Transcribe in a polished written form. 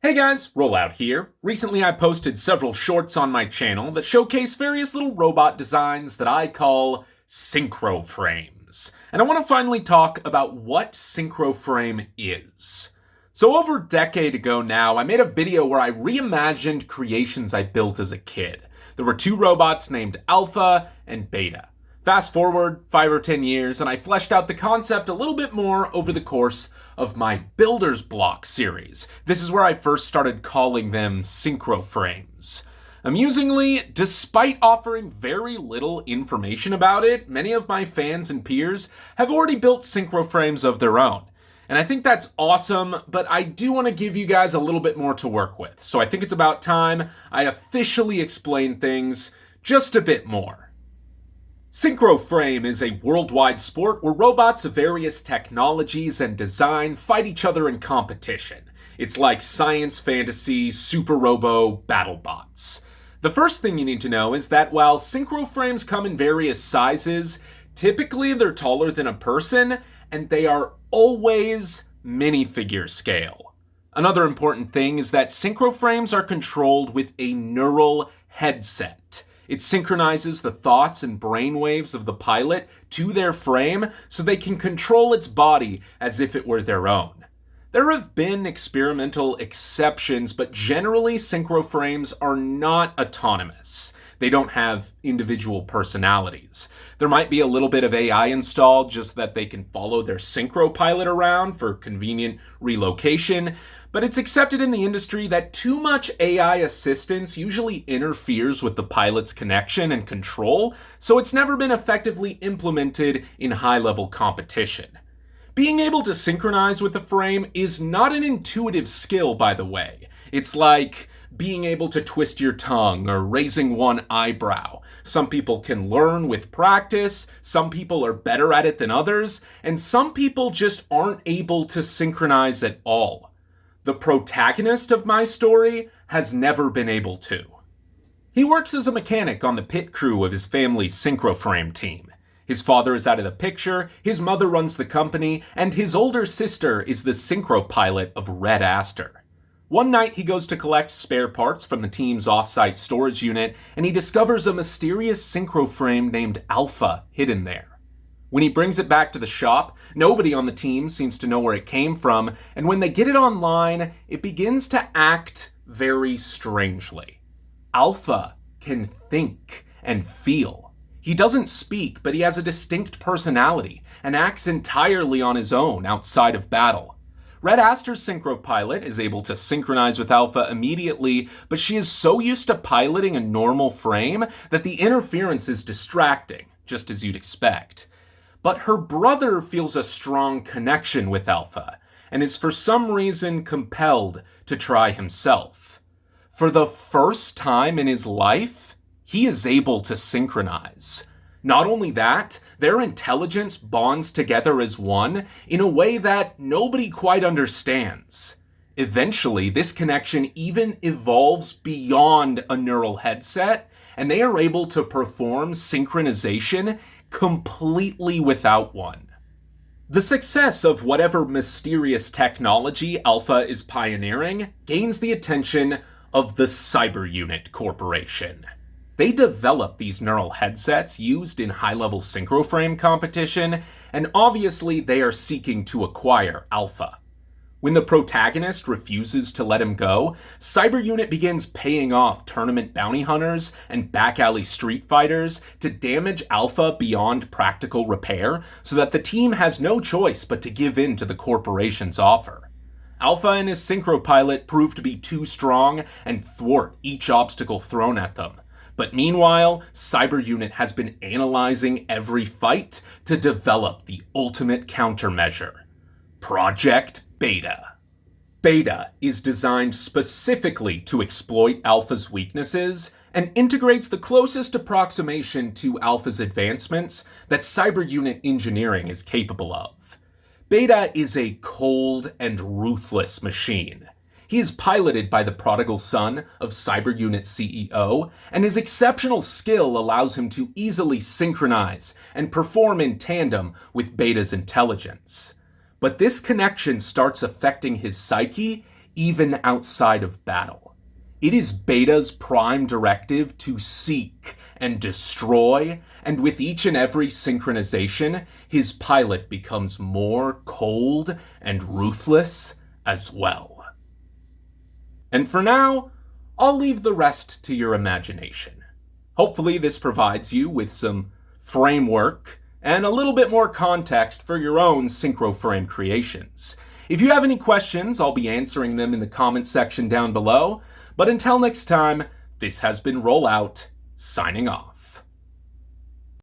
Hey guys, Rollout here. Recently I posted several shorts on my channel that showcase various little robot designs that I call Synchroframes. And I want to finally talk about what Synchroframe is. So over a decade ago now, I made a video where I reimagined creations I built as a kid. There were two robots named Alpha and Beta. Fast forward 5 or 10 years, and I fleshed out the concept a little bit more over the course of my Builder's Block series. This is where I first started calling them Synchroframes. Amusingly, despite offering very little information about it, many of my fans and peers have already built Synchroframes of their own. And I think that's awesome, but I do want to give you guys a little bit more to work with. So I think it's about time I officially explain things just a bit more. Synchroframe is a worldwide sport where robots of various technologies and design fight each other in competition. It's like science fantasy super robo battle bots. The first thing you need to know is that while Synchroframes come in various sizes, typically they're taller than a person, and they are always minifigure scale. Another important thing is that Synchroframes are controlled with a neural headset. It synchronizes the thoughts and brainwaves of the pilot to their frame so they can control its body as if it were their own. There have been experimental exceptions, but generally Synchroframes are not autonomous. They don't have individual personalities. There might be a little bit of AI installed just so that they can follow their Synchro pilot around for convenient relocation, but it's accepted in the industry that too much AI assistance usually interferes with the pilot's connection and control, so it's never been effectively implemented in high-level competition. Being able to synchronize with the frame is not an intuitive skill, by the way. It's like being able to twist your tongue or raising one eyebrow. Some people can learn with practice, some people are better at it than others, and some people just aren't able to synchronize at all. The protagonist of my story has never been able to. He works as a mechanic on the pit crew of his family's Synchroframe team. His father is out of the picture, his mother runs the company, and his older sister is the Synchro pilot of Red Aster. One night he goes to collect spare parts from the team's off-site storage unit, and he discovers a mysterious Synchroframe named Alpha hidden there. When he brings it back to the shop, nobody on the team seems to know where it came from, and when they get it online, it begins to act very strangely. Alpha can think and feel. He doesn't speak, but he has a distinct personality and acts entirely on his own outside of battle. Red Aster's Synchro pilot is able to synchronize with Alpha immediately, but she is so used to piloting a normal frame that the interference is distracting, just as you'd expect. But her brother feels a strong connection with Alpha, and is for some reason compelled to try himself. For the first time in his life, he is able to synchronize. Not only that, their intelligence bonds together as one in a way that nobody quite understands. Eventually, this connection even evolves beyond a neural headset, and they are able to perform synchronization completely without one. The success of whatever mysterious technology Alpha is pioneering gains the attention of the Cyber Unit Corporation. They develop these neural headsets used in high-level Synchroframe competition, and obviously they are seeking to acquire Alpha. When the protagonist refuses to let him go, Cyber Unit begins paying off tournament bounty hunters and back-alley street fighters to damage Alpha beyond practical repair so that the team has no choice but to give in to the corporation's offer. Alpha and his Synchro pilot prove to be too strong and thwart each obstacle thrown at them. But meanwhile, Cyber Unit has been analyzing every fight to develop the ultimate countermeasure: Project Beta. Beta is designed specifically to exploit Alpha's weaknesses and integrates the closest approximation to Alpha's advancements that Cyber Unit engineering is capable of. Beta is a cold and ruthless machine. He is piloted by the prodigal son of Cyber Unit CEO, and his exceptional skill allows him to easily synchronize and perform in tandem with Beta's intelligence. But this connection starts affecting his psyche even outside of battle. It is Beta's prime directive to seek and destroy, and with each and every synchronization, his pilot becomes more cold and ruthless as well. And for now, I'll leave the rest to your imagination. Hopefully this provides you with some framework and a little bit more context for your own Synchroframe creations. If you have any questions, I'll be answering them in the comment section down below. But until next time, this has been Rollout, signing off.